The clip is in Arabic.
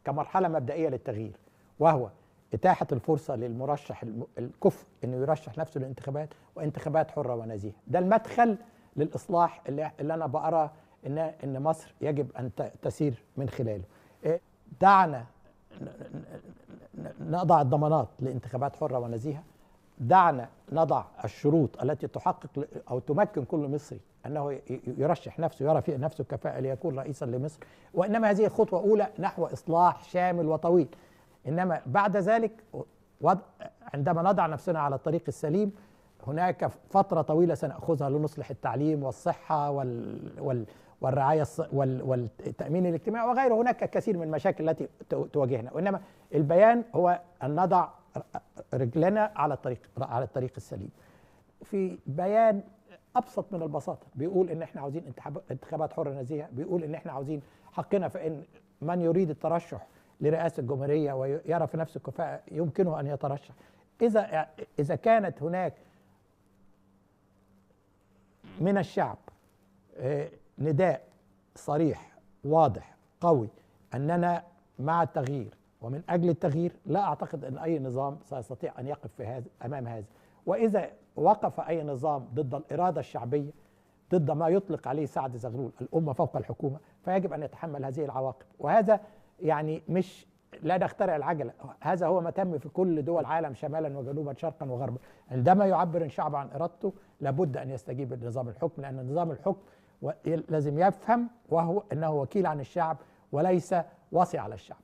كمرحله مبدئيه للتغيير، وهو اتاحه الفرصه للمرشح الكفء انه يرشح نفسه للانتخابات، وانتخابات حره ونزيهه. ده المدخل للاصلاح اللي انا بقرا ان مصر يجب ان تسير من خلاله. دعنا نضع الضمانات لانتخابات حره ونزيهه، دعنا نضع الشروط التي تحقق او تمكن كل مصري انه يرشح نفسه، يرى في نفسه كفاءه ليكون رئيسا لمصر. وانما هذه خطوه اولى نحو اصلاح شامل وطويل. انما بعد ذلك عندما نضع نفسنا على الطريق السليم، هناك فتره طويله سناخذها لنصلح التعليم والصحه والرعايه والتامين الاجتماعي وغيره. هناك كثير من المشاكل التي تواجهنا، وانما البيان هو ان نضع رجلنا على الطريق السليم. في بيان ابسط من البساطه بيقول ان احنا عاوزين انتخابات حره نزيهه، بيقول ان احنا عاوزين حقنا في ان من يريد الترشح لرئاسه الجمهوريه ويرى في نفسه كفاءه يمكنه ان يترشح. اذا كانت هناك من الشعب نداء صريح واضح قوي اننا مع التغيير ومن اجل التغيير، لا اعتقد ان اي نظام سيستطيع ان يقف في هذا امام هذا. واذا وقف اي نظام ضد الاراده الشعبيه، ضد ما يطلق عليه سعد زغلول الامه فوق الحكومه، فيجب ان يتحمل هذه العواقب. وهذا يعني مش لا نخترع العجله، هذا هو ما تم في كل دول العالم شمالا وجنوبا شرقا وغربا. عندما يعبر الشعب عن ارادته لابد ان يستجيب لنظام الحكم، لان نظام الحكم لازم يفهم وهو انه وكيل عن الشعب وليس وصي على الشعب.